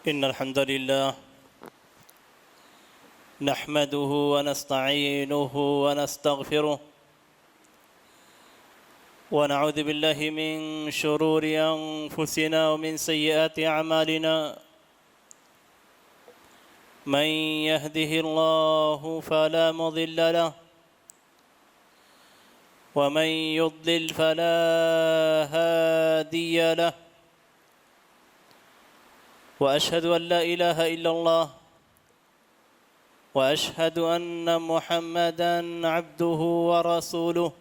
إن الحمد لله نحمده ونستعينه ونستغفره ونعوذ بالله من شرور أنفسنا ومن سيئات أعمالنا من يهده الله فلا مضل له ومن يضلل فلا هادي له وأشهد أن لا إله إلا الله وأشهد أن محمدًا عبده ورسوله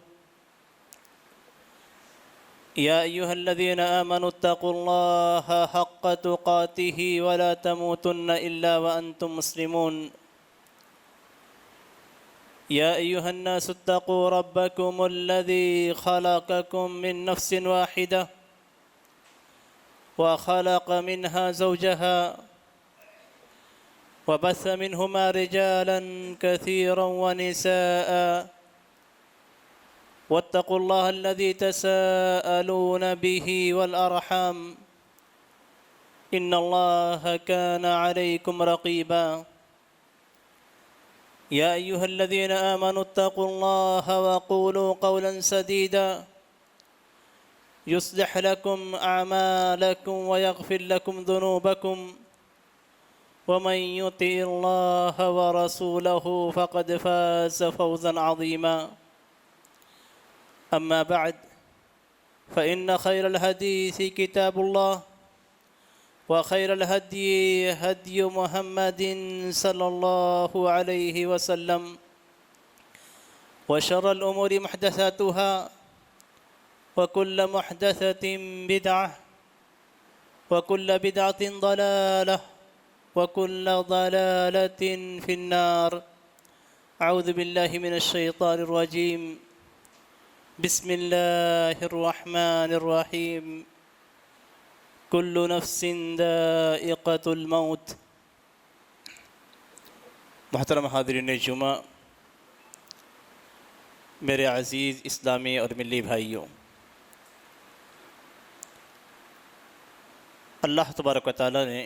يا أيها الذين آمنوا اتقوا الله حق تقاته ولا تموتن إلا وأنتم مسلمون يا أيها الناس اتقوا ربكم الذي خلقكم من نفس واحدة وخلق منها زوجها وبث منهما رجالا كثيرا ونساء واتقوا الله الذي تساءلون به والأرحام إن الله كان عليكم رقيبا يا أيها الذين آمنوا اتقوا الله وقولوا قولا سديدا يصلح لكم أعمالكم ويغفر لكم ذنوبكم ومن يطع الله ورسوله فقد فاز فوزا عظيما أما بعد فإن خير الحديث كتاب الله وخير الهدي هدي محمد صلى الله عليه وسلم وشر الأمور محدثاتها وكل محدثة بدعة وكل بدعة ضلالة وكل ضلالة في النار أعوذ بالله من الشيطان الرجيم بسم الله الرحمن الرحيم كل نفس ذائقة الموت محترم حاضرین جمعہ، میرے عزیز اسلامی اور ملی بھائیوں، اللہ تبارک و تعالیٰ نے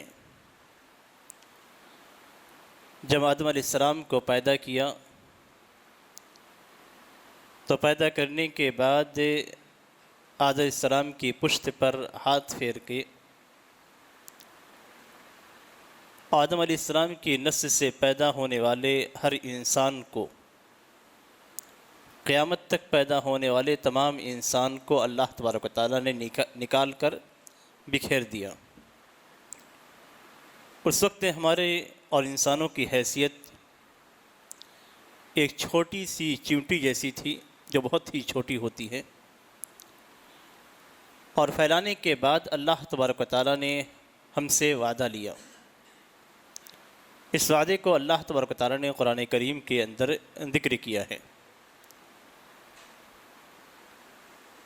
جب آدم علیہ السلام کو پیدا کیا تو پیدا کرنے کے بعد آدم علیہ السلام کی پشت پر ہاتھ پھیر کے آدم علیہ السلام کی نسل سے پیدا ہونے والے ہر انسان کو، قیامت تک پیدا ہونے والے تمام انسان کو اللہ تبارک و تعالیٰ نے نکال کر بکھیر دیا۔ اس وقت ہمارے اور انسانوں کی حیثیت ایک چھوٹی سی چیونٹی جیسی تھی جو بہت ہی چھوٹی ہوتی ہے، اور پھیلانے کے بعد اللہ تبارک و تعالیٰ نے ہم سے وعدہ لیا۔ اس وعدے کو اللہ تبارک و تعالیٰ نے قرآن کریم کے اندر ذکر کیا ہے۔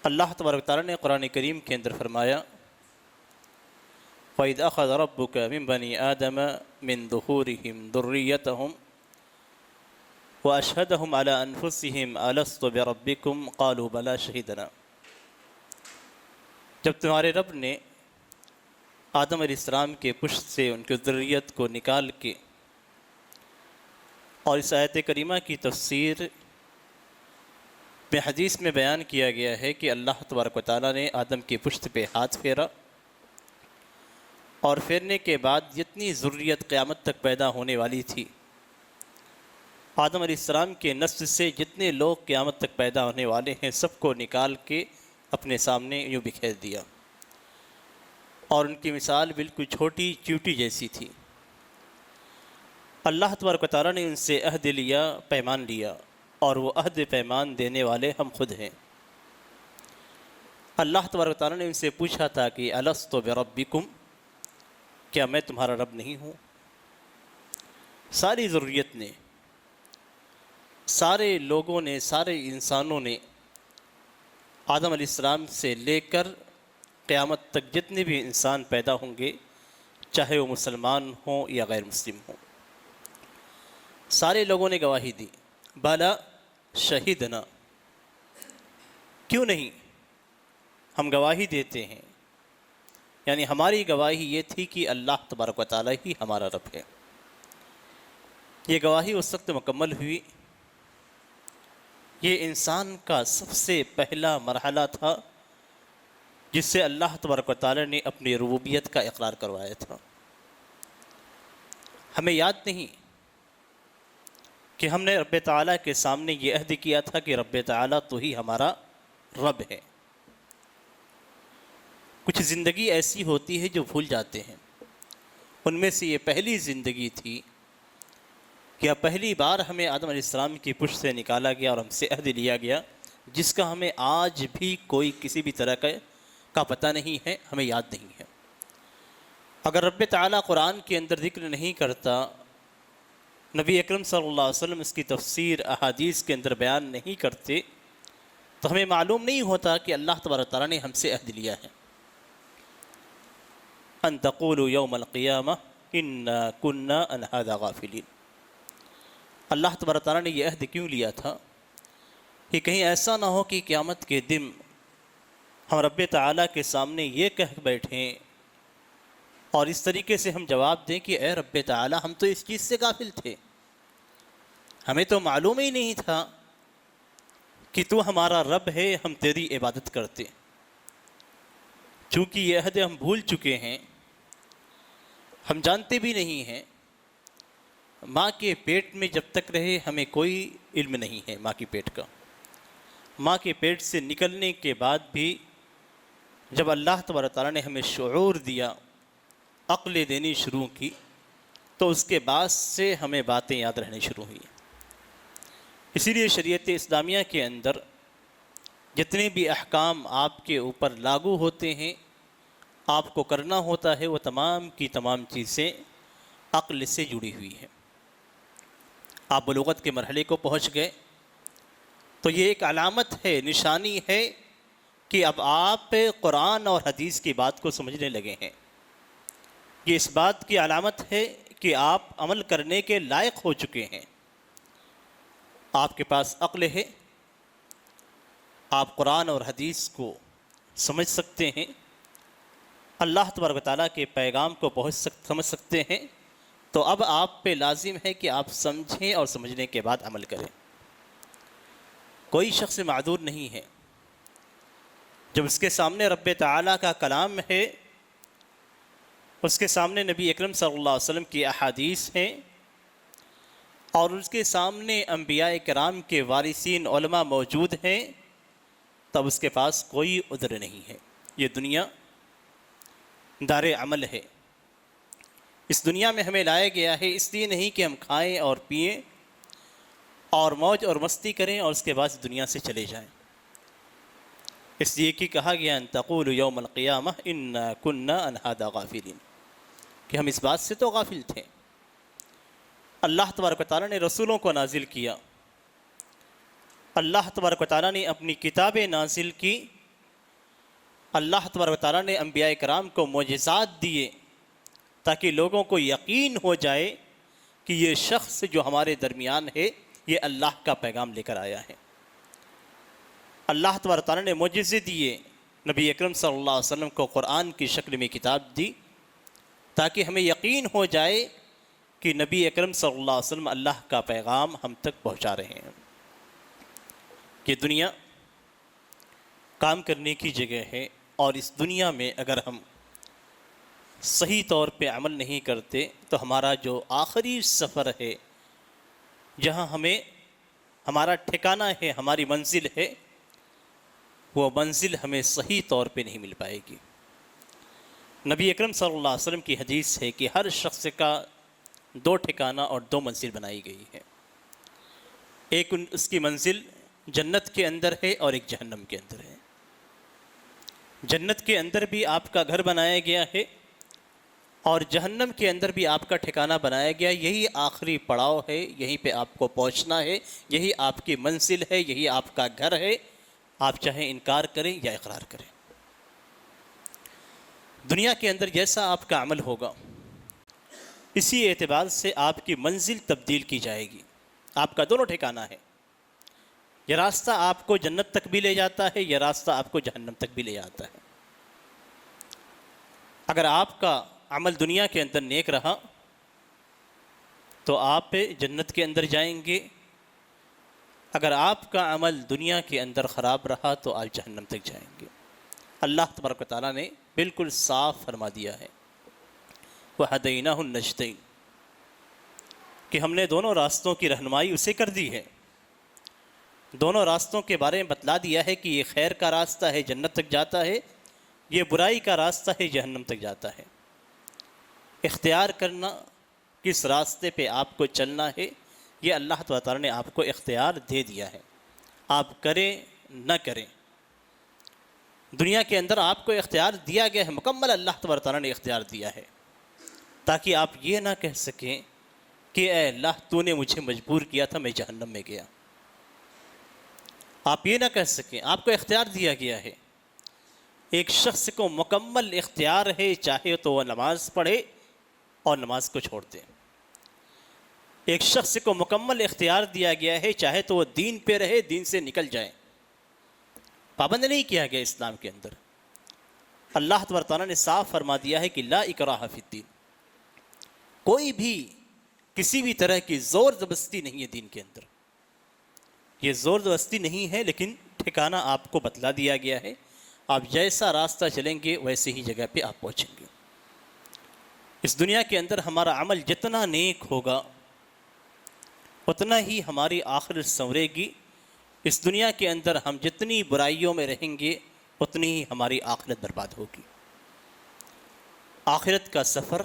اللہ تبارک و تعالیٰ نے قرآن کریم کے اندر فرمایا وَإِذْ أَخَذَ رَبُّكَ مِن بَنِي آدَمَ مِن ظُهُورِهِمْ ذُرِّيَّتَهُمْ وَأَشْهَدَهُمْ عَلَىٰ أَنفُسِهِمْ أَلَسْتُ بِرَبِّكُمْ قَالُوا بَلَىٰ شَهِدْنَا۔ جب تمہارے رب نے آدم علیہ السلام کے پشت سے ان کی ذریت کو نکال کے، اور اس آیت کریمہ کی تفسیر میں حدیث میں بیان کیا گیا ہے کہ اللہ تبارک و تعالیٰ نے آدم کی پشت پہ ہاتھ پھیرا، اور پھیرنے کے بعد جتنی ذریت قیامت تک پیدا ہونے والی تھی، آدم علیہ السلام کے نسل سے جتنے لوگ قیامت تک پیدا ہونے والے ہیں، سب کو نکال کے اپنے سامنے یوں بکھیر دیا، اور ان کی مثال بالکل چھوٹی چیونٹی جیسی تھی۔ اللہ تبارک و تعالیٰ نے ان سے عہد لیا، پیمان لیا، اور وہ عہد پیمان دینے والے ہم خود ہیں۔ اللہ تبارک و تعالیٰ نے ان سے پوچھا تھا کہ الست بربکم، کیا میں تمہارا رب نہیں ہوں؟ ساری ذریت نے، سارے لوگوں نے، سارے انسانوں نے، آدم علیہ السلام سے لے کر قیامت تک جتنے بھی انسان پیدا ہوں گے، چاہے وہ مسلمان ہوں یا غیر مسلم ہوں، سارے لوگوں نے گواہی دی، بالا شہیدنا، کیوں نہیں، ہم گواہی دیتے ہیں، یعنی ہماری گواہی یہ تھی کہ اللہ تبارک و تعالیٰ ہی ہمارا رب ہے۔ یہ گواہی اس وقت مکمل ہوئی، یہ انسان کا سب سے پہلا مرحلہ تھا جس سے اللہ تبارک و تعالیٰ نے اپنی ربوبیت کا اقرار کروایا تھا۔ ہمیں یاد نہیں کہ ہم نے رب تعالیٰ کے سامنے یہ عہد کیا تھا کہ رب تعالیٰ تو ہی ہمارا رب ہے۔ کچھ زندگی ایسی ہوتی ہے جو بھول جاتے ہیں، ان میں سے یہ پہلی زندگی تھی کہ پہلی بار ہمیں آدم علیہ السلام کی پشت سے نکالا گیا اور ہم سے عہد لیا گیا، جس کا ہمیں آج بھی کوئی کسی بھی طرح کا پتہ نہیں ہے، ہمیں یاد نہیں ہے۔ اگر رب تعالیٰ قرآن کے اندر ذکر نہیں کرتا، نبی اکرم صلی اللہ علیہ وسلم اس کی تفسیر احادیث کے اندر بیان نہیں کرتے، تو ہمیں معلوم نہیں ہوتا کہ اللہ تبارک تعالیٰ نے ہم سے عہد لیا ہے۔ ان تقولوا یوم القیامہ انا کنا عن ھذا غافلین۔ اللہ تبارک تعالیٰ نے یہ عہد کیوں لیا تھا کہ کہیں ایسا نہ ہو کہ قیامت کے دن ہم رب تعالیٰ کے سامنے یہ کہہ بیٹھیں اور اس طریقے سے ہم جواب دیں کہ اے رب تعالیٰ ہم تو اس چیز سے غافل تھے، ہمیں تو معلوم ہی نہیں تھا کہ تو ہمارا رب ہے، ہم تیری عبادت کرتے۔ چونکہ یہ عہد ہم بھول چکے ہیں، ہم جانتے بھی نہیں ہیں، ماں کے پیٹ میں جب تک رہے ہمیں کوئی علم نہیں ہے ماں کی پیٹ کا۔ ماں کے پیٹ سے نکلنے کے بعد بھی جب اللہ تبارک تعالیٰ نے ہمیں شعور دیا، عقل دینی شروع کی، تو اس کے بعد سے ہمیں باتیں یاد رہنی شروع ہوئی۔ اسی لیے شریعت اسلامیہ کے اندر جتنے بھی احکام آپ کے اوپر لاگو ہوتے ہیں، آپ کو کرنا ہوتا ہے، وہ تمام کی تمام چیزیں عقل سے جڑی ہوئی ہیں۔ آپ بلوغت کے مرحلے کو پہنچ گئے تو یہ ایک علامت ہے، نشانی ہے کہ اب آپ قرآن اور حدیث کی بات کو سمجھنے لگے ہیں۔ یہ اس بات کی علامت ہے کہ آپ عمل کرنے کے لائق ہو چکے ہیں، آپ کے پاس عقل ہے، آپ قرآن اور حدیث کو سمجھ سکتے ہیں، اللہ تبارک و تعالیٰ کے پیغام کو سمجھ سکتے ہیں، تو اب آپ پہ لازم ہے کہ آپ سمجھیں اور سمجھنے کے بعد عمل کریں۔ کوئی شخص معذور نہیں ہے جب اس کے سامنے رب تعالیٰ کا کلام ہے، اس کے سامنے نبی اکرم صلی اللہ علیہ وسلم کی احادیث ہیں، اور اس کے سامنے انبیاء کرام کے وارثین علماء موجود ہیں، تب اس کے پاس کوئی عذر نہیں ہے۔ یہ دنیا دار عمل ہے، اس دنیا میں ہمیں لایا گیا ہے اس لیے نہیں کہ ہم کھائیں اور پئیں اور موج اور مستی کریں اور اس کے بعد دنیا سے چلے جائیں۔ اس لیے کہ کہا گیا ان تقولوا یوم القیامہ انا کنا عن ھذا غافلین، کہ ہم اس بات سے تو غافل تھے۔ اللہ تبارک و تعالیٰ نے رسولوں کو نازل کیا، اللہ تبارک و تعالیٰ نے اپنی کتابیں نازل کی، اللہ تبارک و تعالیٰ نے انبیاء کرام کو معجزات دیے تاکہ لوگوں کو یقین ہو جائے کہ یہ شخص جو ہمارے درمیان ہے یہ اللہ کا پیغام لے کر آیا ہے۔ اللہ تبارک و تعالیٰ نے معجزے دیے، نبی اکرم صلی اللہ علیہ وسلم کو قرآن کی شکل میں کتاب دی تاکہ ہمیں یقین ہو جائے کہ نبی اکرم صلی اللہ علیہ وسلم اللہ کا پیغام ہم تک پہنچا رہے ہیں۔ کہ دنیا کام کرنے کی جگہ ہے، اور اس دنیا میں اگر ہم صحیح طور پہ عمل نہیں کرتے تو ہمارا جو آخری سفر ہے، جہاں ہمارا ٹھکانہ ہے، ہماری منزل ہے، وہ منزل ہمیں صحیح طور پہ نہیں مل پائے گی۔ نبی اکرم صلی اللہ علیہ وسلم کی حدیث ہے کہ ہر شخص کا دو ٹھکانہ اور دو منزل بنائی گئی ہے، ایک اس کی منزل جنت کے اندر ہے اور ایک جہنم کے اندر ہے۔ جنت کے اندر بھی آپ کا گھر بنایا گیا ہے اور جہنم کے اندر بھی آپ کا ٹھکانہ بنایا گیا، یہی آخری پڑاؤ ہے، یہیں پہ آپ کو پہنچنا ہے، یہی آپ کی منزل ہے، یہی آپ کا گھر ہے، آپ چاہے انکار کریں یا اقرار کریں۔ دنیا کے اندر جیسا آپ کا عمل ہوگا اسی اعتبار سے آپ کی منزل تبدیل کی جائے گی۔ آپ کا دونوں ٹھکانہ ہے، یہ راستہ آپ کو جنت تک بھی لے جاتا ہے، یہ راستہ آپ کو جہنم تک بھی لے جاتا ہے۔ اگر آپ کا عمل دنیا کے اندر نیک رہا تو آپ جنت کے اندر جائیں گے، اگر آپ کا عمل دنیا کے اندر خراب رہا تو آپ جہنم تک جائیں گے۔ اللہ تبارک و تعالیٰ نے بالکل صاف فرما دیا ہے، وَهَدَيْنَاهُ النَّجْدَيْنِ، کہ ہم نے دونوں راستوں کی رہنمائی اسے کر دی ہے، دونوں راستوں کے بارے میں بتلا دیا ہے کہ یہ خیر کا راستہ ہے، جنت تک جاتا ہے، یہ برائی کا راستہ ہے، جہنم تک جاتا ہے۔ اختیار کرنا کس راستے پہ آپ کو چلنا ہے، یہ اللہ تعالیٰ نے آپ کو اختیار دے دیا ہے، آپ کریں نہ کریں۔ دنیا کے اندر آپ کو اختیار دیا گیا ہے، مکمل اللہ تعالیٰ نے اختیار دیا ہے، تاکہ آپ یہ نہ کہہ سکیں کہ اے اللہ تو نے مجھے مجبور کیا تھا، میں جہنم میں گیا۔ آپ یہ نہ کہہ سکیں، آپ کو اختیار دیا گیا ہے۔ ایک شخص کو مکمل اختیار ہے، چاہے تو وہ نماز پڑھے اور نماز کو چھوڑ دے۔ ایک شخص کو مکمل اختیار دیا گیا ہے، چاہے تو وہ دین پہ رہے، دین سے نکل جائے۔ پابند نہیں کیا گیا اسلام کے اندر۔ اللہ تعالیٰ نے صاف فرما دیا ہے کہ لا اکراہ فی الدین، کوئی بھی کسی بھی طرح کی زور زبردستی نہیں ہے دین کے اندر۔ یہ زور زبردستی نہیں ہے، لیکن ٹھکانہ آپ کو بتلا دیا گیا ہے، آپ جیسا راستہ چلیں گے ویسے ہی جگہ پہ آپ پہنچیں گے۔ اس دنیا کے اندر ہمارا عمل جتنا نیک ہوگا اتنا ہی ہماری آخرت سنورے گی، اس دنیا کے اندر ہم جتنی برائیوں میں رہیں گے اتنی ہی ہماری آخرت برباد ہوگی۔ آخرت کا سفر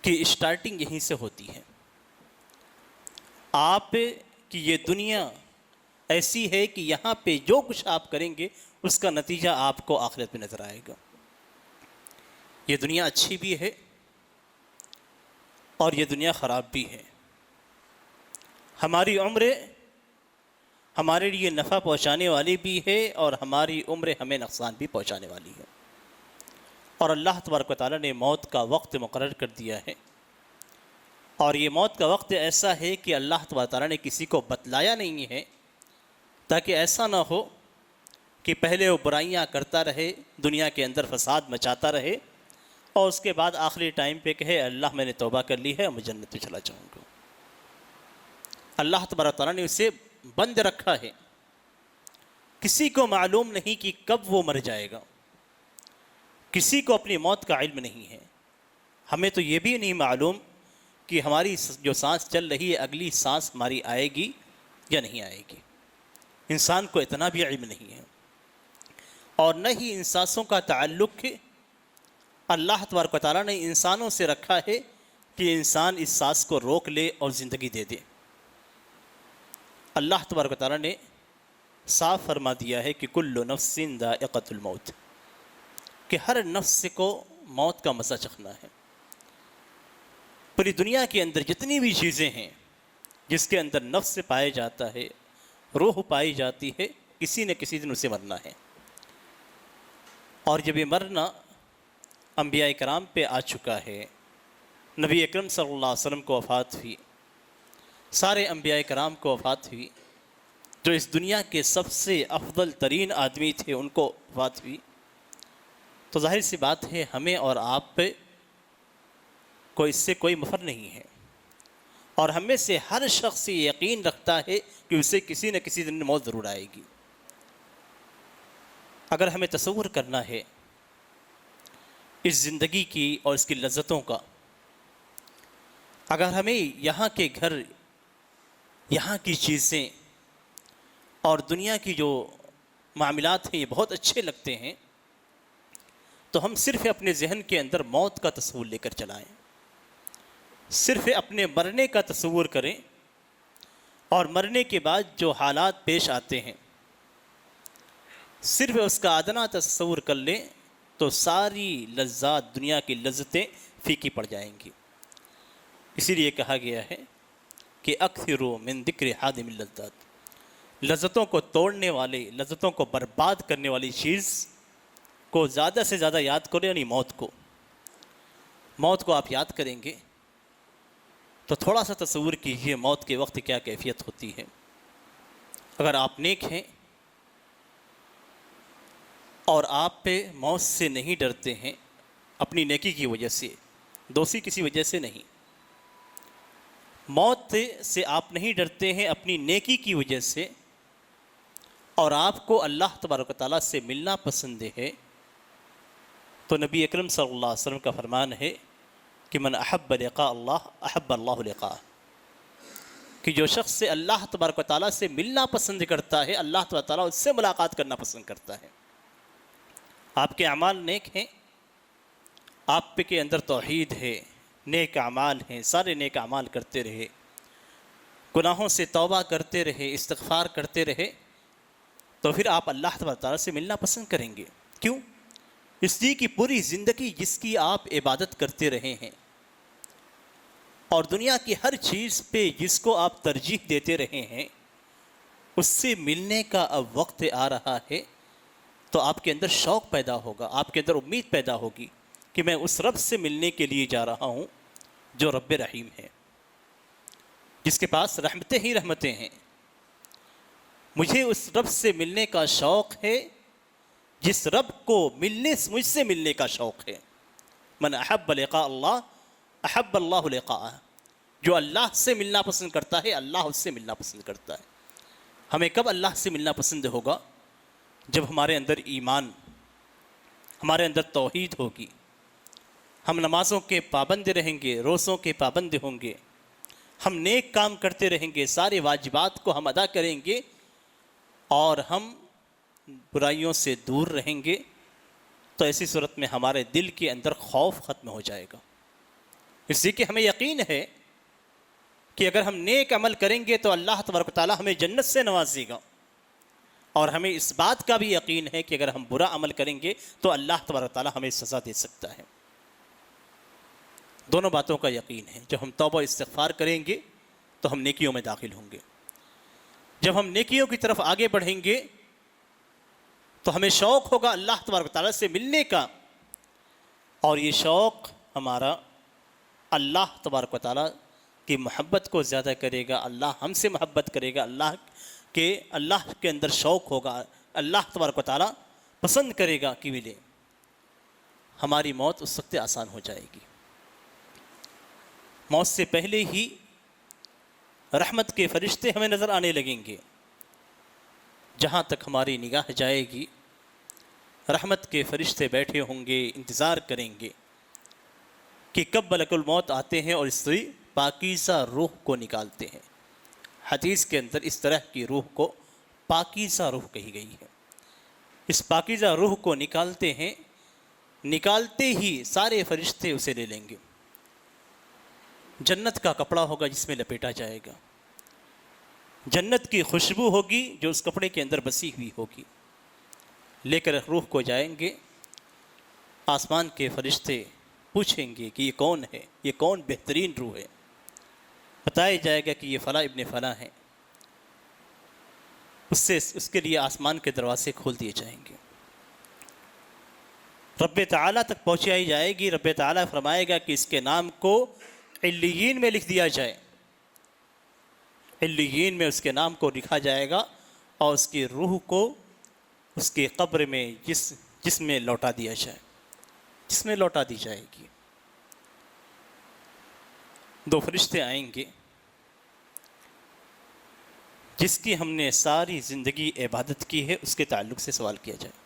کی اسٹارٹنگ یہیں سے ہوتی ہے۔ آپ کی یہ دنیا ایسی ہے کہ یہاں پہ جو کچھ آپ کریں گے اس کا نتیجہ آپ کو آخرت میں نظر آئے گا۔ یہ دنیا اچھی بھی ہے اور یہ دنیا خراب بھی ہے۔ ہماری عمریں ہمارے لیے نفع پہنچانے والی بھی ہے اور ہماری عمریں ہمیں نقصان بھی پہنچانے والی ہے، اور اللہ تبارک و تعالیٰ نے موت کا وقت مقرر کر دیا ہے، اور یہ موت کا وقت ایسا ہے کہ اللہ تبارک و تعالیٰ نے کسی کو بتلایا نہیں ہے، تاکہ ایسا نہ ہو کہ پہلے وہ برائیاں کرتا رہے، دنیا کے اندر فساد مچاتا رہے، اور اس کے بعد آخری ٹائم پہ کہے اللہ میں نے توبہ کر لی ہے، میں جنت میں چلا جاؤں گا۔ اللہ تبارک و تعالیٰ نے اسے بند رکھا ہے، کسی کو معلوم نہیں کہ کب وہ مر جائے گا، کسی کو اپنی موت کا علم نہیں ہے۔ ہمیں تو یہ بھی نہیں معلوم کہ ہماری جو سانس چل رہی ہے اگلی سانس ہماری آئے گی یا نہیں آئے گی، انسان کو اتنا بھی علم نہیں ہے۔ اور نہ ہی ان سانسوں کا تعلق اللہ تبارک و تعالیٰ نے انسانوں سے رکھا ہے کہ انسان اس سانس کو روک لے اور زندگی دے دے۔ اللہ تبارک و تعالیٰ نے صاف فرما دیا ہے کہ کل نفس ذائقۃ الموت، کہ ہر نفس کو موت کا مزہ چکھنا ہے۔ پوری دنیا کے اندر جتنی بھی چیزیں ہیں جس کے اندر نفس پایا جاتا ہے، روح پائی جاتی ہے، کسی نہ کسی دن اسے مرنا ہے، اور جب یہ مرنا انبیاء کرام پہ آ چکا ہے، نبی اکرم صلی اللہ علیہ وسلم کو وفات ہوئی، سارے انبیاء کرام کو وفات ہوئی، جو اس دنیا کے سب سے افضل ترین آدمی تھے ان کو وفات ہوئی، تو ظاہر سی بات ہے ہمیں اور آپ پہ اس سے کوئی مفر نہیں ہے، اور ہم میں سے ہر شخص یہ یقین رکھتا ہے کہ اسے کسی نہ کسی دن موت ضرور آئے گی۔ اگر ہمیں تصور کرنا ہے اس زندگی کی اور اس کی لذتوں کا، اگر ہمیں یہاں کے گھر، یہاں کی چیزیں اور دنیا کی جو معاملات ہیں یہ بہت اچھے لگتے ہیں، تو ہم صرف اپنے ذہن کے اندر موت کا تصور لے کر چلائیں، صرف اپنے مرنے کا تصور کریں، اور مرنے کے بعد جو حالات پیش آتے ہیں صرف اس کا ادنا تصور کر لیں تو ساری لذات، دنیا کی لذتیں پھیکی پڑ جائیں گی۔ اسی لیے کہا گیا ہے کہ اکثروا من ذکر حادم اللذات، لذتوں کو توڑنے والے، لذتوں کو برباد کرنے والی چیز کو زیادہ سے زیادہ یاد کریں، یعنی موت کو۔ موت کو آپ یاد کریں گے تو تھوڑا سا تصور کیجئے موت کے وقت کیا کیفیت ہوتی ہے۔ اگر آپ نیک ہیں اور آپ پہ موت سے نہیں ڈرتے ہیں اپنی نیکی کی وجہ سے، دوسری کسی وجہ سے نہیں۔ موت سے آپ نہیں ڈرتے ہیں اپنی نیکی کی وجہ سے، اور آپ کو اللہ تبارک و تعالیٰ سے ملنا پسند ہے، تو نبی اکرم صلی اللہ علیہ وسلم کا فرمان ہے کہ من احب لقاء اللہ احب اللہ لقاءہ، کہ جو شخص سے اللہ تبارک و تعالیٰ سے ملنا پسند کرتا ہے، اللہ تبارک و تعالیٰ اس سے ملاقات کرنا پسند کرتا ہے۔ آپ کے اعمال نیک ہیں، آپ کے اندر توحید ہے، نیک اعمال ہیں، سارے نیک اعمال کرتے رہے، گناہوں سے توبہ کرتے رہے، استغفار کرتے رہے، تو پھر آپ اللہ تبارک و تعالیٰ سے ملنا پسند کریں گے۔ کیوں؟ اس لیے کہ پوری زندگی جس کی آپ عبادت کرتے رہے ہیں اور دنیا کی ہر چیز پہ جس کو آپ ترجیح دیتے رہے ہیں، اس سے ملنے کا اب وقت آ رہا ہے، تو آپ کے اندر شوق پیدا ہوگا، آپ کے اندر امید پیدا ہوگی کہ میں اس رب سے ملنے کے لیے جا رہا ہوں جو رب رحیم ہے، جس کے پاس رحمتیں ہی رحمتیں ہیں۔ مجھے اس رب سے ملنے کا شوق ہے جس رب کو مجھ سے ملنے کا شوق ہے۔ من احب لقاء اللہ احب اللہ لقاءہ، جو اللہ سے ملنا پسند کرتا ہے اللہ اس سے ملنا پسند کرتا ہے۔ ہمیں کب اللہ سے ملنا پسند ہوگا؟ جب ہمارے اندر ایمان، ہمارے اندر توحید ہوگی، ہم نمازوں کے پابند رہیں گے، روزوں کے پابند ہوں گے، ہم نیک کام کرتے رہیں گے، سارے واجبات کو ہم ادا کریں گے، اور ہم برائیوں سے دور رہیں گے، تو ایسی صورت میں ہمارے دل کے اندر خوف ختم ہو جائے گا۔ اس لیے کہ ہمیں یقین ہے کہ اگر ہم نیک عمل کریں گے تو اللہ تبارک و تعالیٰ ہمیں جنت سے نوازے گا، اور ہمیں اس بات کا بھی یقین ہے کہ اگر ہم برا عمل کریں گے تو اللہ تبارک و تعالیٰ ہمیں سزا دے سکتا ہے۔ دونوں باتوں کا یقین ہے۔ جب ہم توبہ استغفار کریں گے تو ہم نیکیوں میں داخل ہوں گے، جب ہم نیکیوں کی طرف آگے بڑھیں گے تو ہمیں شوق ہوگا اللہ تبارک و تعالیٰ سے ملنے کا، اور یہ شوق ہمارا اللہ تبارک و تعالیٰ کی محبت کو زیادہ کرے گا، اللہ ہم سے محبت کرے گا، اللہ کے اندر شوق ہوگا، اللہ تبارک و تعالیٰ پسند کرے گا کہ ملے، ہماری موت اس وقت آسان ہو جائے گی۔ موت سے پہلے ہی رحمت کے فرشتے ہمیں نظر آنے لگیں گے، جہاں تک ہماری نگاہ جائے گی رحمت کے فرشتے بیٹھے ہوں گے، انتظار کریں گے کہ کب ملک الموت آتے ہیں اور اس سے پاکیزہ روح کو نکالتے ہیں۔ حدیث کے اندر اس طرح کی روح کو پاکیزہ روح کہی گئی ہے۔ اس پاکیزہ روح کو نکالتے ہیں، نکالتے ہی سارے فرشتے اسے لے لیں گے۔ جنت کا کپڑا ہوگا جس میں لپیٹا جائے گا، جنت کی خوشبو ہوگی جو اس کپڑے کے اندر بسی ہوئی ہوگی، لے کر روح کو جائیں گے۔ آسمان کے فرشتے پوچھیں گے کہ یہ کون ہے، یہ کون بہترین روح ہے؟ بتایا جائے گا کہ یہ فلاں ابن فلاں ہے، اس کے لیے آسمان کے دروازے کھول دیے جائیں گے، رب تعالیٰ تک پہنچائی جائے گی۔ رب تعالیٰ فرمائے گا کہ اس کے نام کو علیین میں لکھ دیا جائے، علیین میں اس کے نام کو لکھا جائے گا، اور اس کی روح کو اس کے قبر میں جس میں لوٹا دیا جائے، جس میں لوٹا دی جائے گی۔ دو فرشتے آئیں گے جس کی ہم نے ساری زندگی عبادت کی ہے، اس کے تعلق سے سوال کیا جائے۔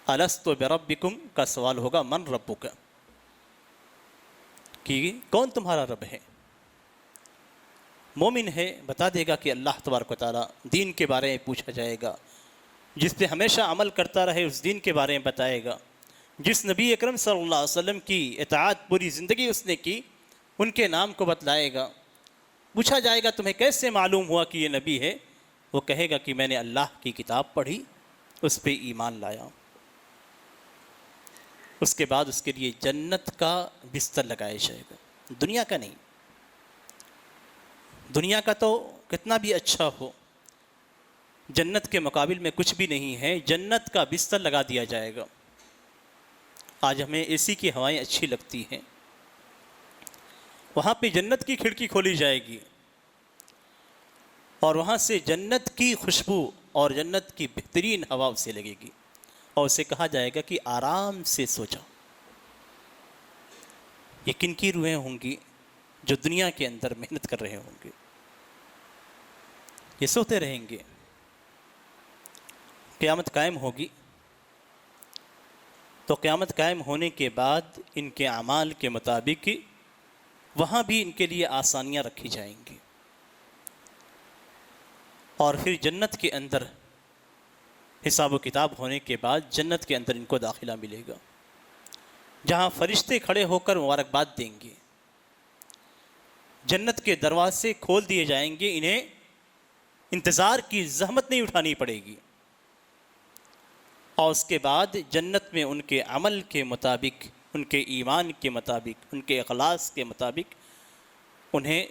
الست بربکم کا سوال ہوگا، من ربک، کہ کون تمہارا رب ہے؟ مومن ہے بتا دے گا کہ اللہ تبارک و تعالیٰ۔ دین کے بارے میں پوچھا جائے گا، جس پہ ہمیشہ عمل کرتا رہے اس دین کے بارے میں بتائے گا، جس نبی اکرم صلی اللہ علیہ وسلم کی اطاعت پوری زندگی اس نے کی ان کے نام کو بتلائے گا۔ پوچھا جائے گا تمہیں کیسے معلوم ہوا کہ یہ نبی ہے؟ وہ کہے گا کہ میں نے اللہ کی کتاب پڑھی، اس پہ ایمان لایا۔ اس کے بعد اس کے لیے جنت کا بستر لگایا جائے گا، دنیا کا نہیں۔ دنیا کا تو کتنا بھی اچھا ہو، جنت کے مقابل میں کچھ بھی نہیں ہے۔ جنت کا بستر لگا دیا جائے گا۔ آج ہمیں اے سی کی ہوائیں اچھی لگتی ہیں، وہاں پہ جنت کی کھڑکی کھولی جائے گی، اور وہاں سے جنت کی خوشبو اور جنت کی بہترین ہوا اسے لگے گی، اور اسے کہا جائے گا کہ آرام سے سو جاؤ۔ یہ کن کی روحیں ہوں گی؟ جو دنیا کے اندر محنت کر رہے ہوں گے، یہ سوتے رہیں گے۔ قیامت قائم ہوگی تو قیامت قائم ہونے کے بعد ان کے اعمال کے مطابق وہاں بھی ان کے لیے آسانیاں رکھی جائیں گی، اور پھر جنت کے اندر حساب و کتاب ہونے کے بعد جنت کے اندر ان کو داخلہ ملے گا، جہاں فرشتے کھڑے ہو کر مبارکباد دیں گے۔ جنت کے دروازے کھول دیے جائیں گے، انہیں انتظار کی زحمت نہیں اٹھانی پڑے گی، اور اس کے بعد جنت میں ان کے عمل کے مطابق، ان کے ایمان کے مطابق، ان کے اخلاص کے مطابق انہیں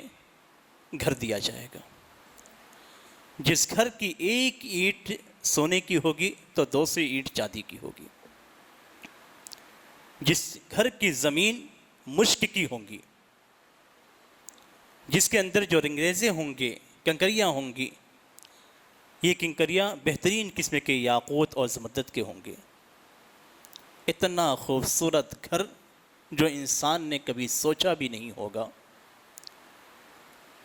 گھر دیا جائے گا۔ جس گھر کی ایک اینٹ سونے کی ہوگی تو 200 اینٹ چاندی کی ہوگی، جس گھر کی زمین مشک کی ہوں گی، جس کے اندر جو رنگریزیں ہوں گے، کنکریاں ہوں گی، یہ کنکریاں بہترین قسم کے یاقوت اور زمرد کے ہوں گے۔ اتنا خوبصورت گھر جو انسان نے کبھی سوچا بھی نہیں ہوگا،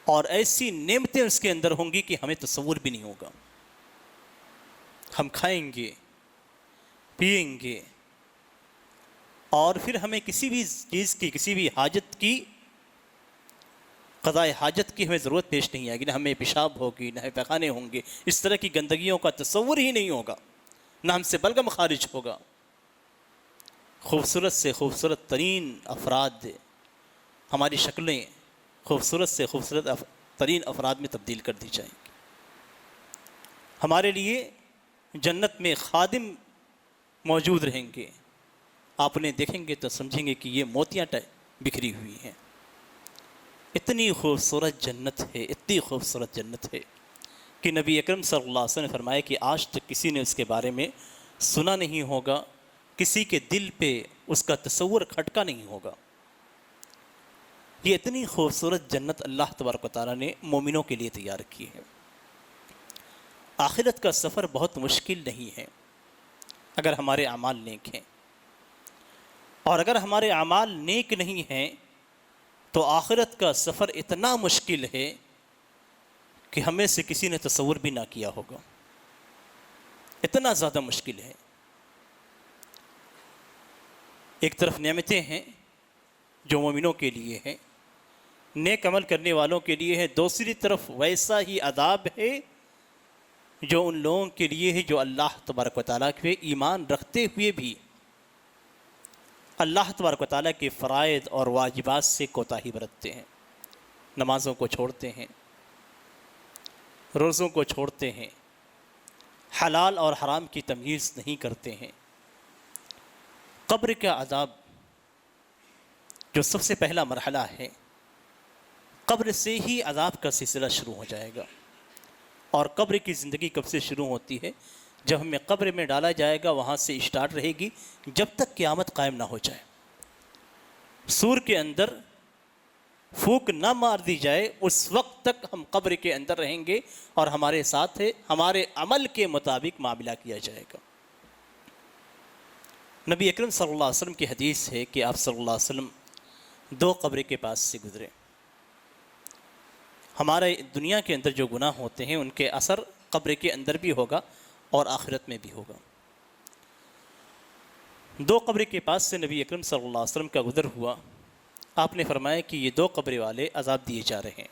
اور ایسی نعمتیں اس کے اندر ہوں گی کہ ہمیں تصور بھی نہیں ہوگا۔ ہم کھائیں گے، پئیں گے، اور پھر ہمیں کسی بھی چیز کی، کسی بھی حاجت کی، قضاء حاجت کی ہمیں ضرورت پیش نہیں آئے گی۔ نہ ہمیں پیشاب ہوگی، نہ پیخانے ہوں گے، اس طرح کی گندگیوں کا تصور ہی نہیں ہوگا، نہ ہم سے بلغم خارج ہوگا۔ خوبصورت سے خوبصورت ترین افراد، ہماری شکلیں خوبصورت سے خوبصورت ترین افراد میں تبدیل کر دی جائیں گی۔ ہمارے لیے جنت میں خادم موجود رہیں گے، آپ انہیں دیکھیں گے تو سمجھیں گے کہ یہ موتیاں بکھری ہوئی ہیں۔ اتنی خوبصورت جنت ہے، اتنی خوبصورت جنت ہے کہ نبی اکرم صلی اللہ علیہ وسلم نے فرمایا کہ آج تک کسی نے اس کے بارے میں سنا نہیں ہوگا، کسی کے دل پہ اس کا تصور کھٹکا نہیں ہوگا۔ یہ اتنی خوبصورت جنت اللہ تبارک و تعالیٰ نے مومنوں کے لیے تیار کی ہے۔ آخرت کا سفر بہت مشکل نہیں ہے اگر ہمارے اعمال نیک ہیں، اور اگر ہمارے اعمال نیک نہیں ہیں تو آخرت کا سفر اتنا مشکل ہے کہ ہمیں سے کسی نے تصور بھی نہ کیا ہوگا، اتنا زیادہ مشکل ہے۔ ایک طرف نعمتیں ہیں جو مومنوں کے لیے ہیں، نیک عمل کرنے والوں کے لیے ہے، دوسری طرف ویسا ہی عذاب ہے جو ان لوگوں کے لیے ہے جو اللہ تبارک و تعالیٰ کے ایمان رکھتے ہوئے بھی اللہ تبارک و تعالیٰ کے فرائض اور واجبات سے کوتاہی برتتے ہیں، نمازوں کو چھوڑتے ہیں، روزوں کو چھوڑتے ہیں، حلال اور حرام کی تمییز نہیں کرتے ہیں۔ قبر کا عذاب جو سب سے پہلا مرحلہ ہے، قبر سے ہی عذاب کا سلسلہ شروع ہو جائے گا۔ اور قبر کی زندگی کب سے شروع ہوتی ہے؟ جب ہمیں قبر میں ڈالا جائے گا وہاں سے اسٹارٹ رہے گی جب تک قیامت قائم نہ ہو جائے، سور کے اندر پھونک نہ مار دی جائے اس وقت تک ہم قبر کے اندر رہیں گے، اور ہمارے ساتھ ہمارے عمل کے مطابق معاملہ کیا جائے گا۔ نبی اکرم صلی اللہ علیہ وسلم کی حدیث ہے کہ آپ صلی اللہ علیہ وسلم 2 قبر کے پاس سے گزرے۔ ہمارے دنیا کے اندر جو گناہ ہوتے ہیں ان کے اثر قبر کے اندر بھی ہوگا اور آخرت میں بھی ہوگا۔ 2 قبر کے پاس سے نبی اکرم صلی اللہ علیہ وسلم کا گزر ہوا، آپ نے فرمایا کہ یہ 2 قبر والے عذاب دیے جا رہے ہیں۔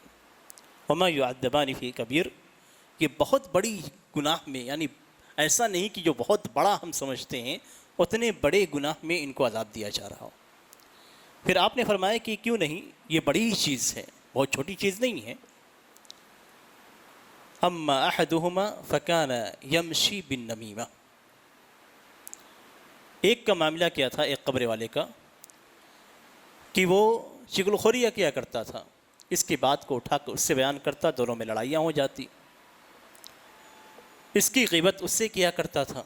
وما يعذبان فی کبیر، یہ بہت بڑی گناہ میں، یعنی ایسا نہیں کہ جو بہت بڑا ہم سمجھتے ہیں، اتنے بڑے گناہ میں ان کو عذاب دیا جا رہا ہو۔ پھر آپ نے فرمایا کہ کیوں نہیں، یہ بڑی چیز ہے، بہت چھوٹی چیز نہیں ہے۔ اما احدہما فکان یمشی بالنمیمہ، ایک کا معاملہ کیا تھا، ایک قبر والے کا، کہ وہ چغل خوریہ کیا کرتا تھا، اس کی بات کو اٹھا کر اس سے بیان کرتا، دونوں میں لڑائیاں ہو جاتی۔ اس کی غیبت اس سے کیا کرتا تھا،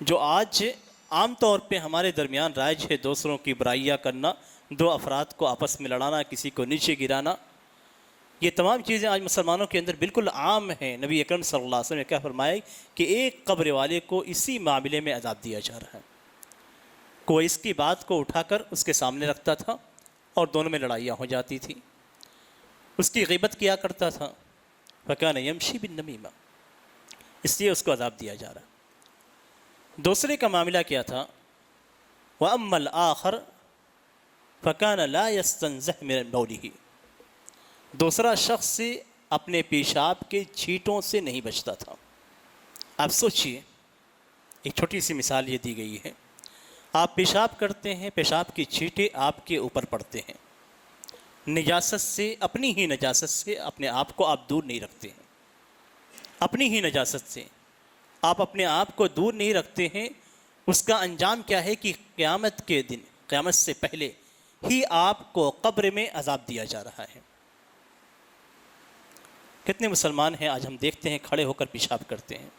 جو آج عام طور پہ ہمارے درمیان رائج ہے، دوسروں کی برائیاں کرنا، 2 افراد کو آپس میں لڑانا، کسی کو نیچے گرانا، یہ تمام چیزیں آج مسلمانوں کے اندر بالکل عام ہیں۔ نبی اکرم صلی اللہ علیہ وسلم نے کیا فرمایا کہ ایک قبر والے کو اسی معاملے میں عذاب دیا جا رہا ہے۔ کوئی اس کی بات کو اٹھا کر اس کے سامنے رکھتا تھا اور دونوں میں لڑائیاں ہو جاتی تھی، اس کی غیبت کیا کرتا تھا، فکان یمشی بالنمیمہ، اس لیے اس کو عذاب دیا جا رہا۔ دوسرے کا معاملہ کیا تھا، وَأَمَّا الْآخَرُ فَكَانَ لَا يَسْتَنزِهُ مِنْ بَوْلِهِ، دوسرا شخص سے اپنے پیشاب کے چھینٹوں سے نہیں بچتا تھا۔ آپ سوچئے، ایک چھوٹی سی مثال یہ دی گئی ہے، آپ پیشاب کرتے ہیں، پیشاب کی چھینٹیں آپ کے اوپر پڑتے ہیں، نجاست سے، اپنی ہی نجاست سے اپنے آپ کو آپ دور نہیں رکھتے ہیں، اپنی ہی نجاست سے آپ اپنے آپ کو دور نہیں رکھتے ہیں، اس کا انجام کیا ہے کہ قیامت کے دن، قیامت سے پہلے ہی آپ کو قبر میں عذاب دیا جا رہا ہے۔ کتنے مسلمان ہیں آج ہم دیکھتے ہیں کھڑے ہو کر پیشاب کرتے ہیں،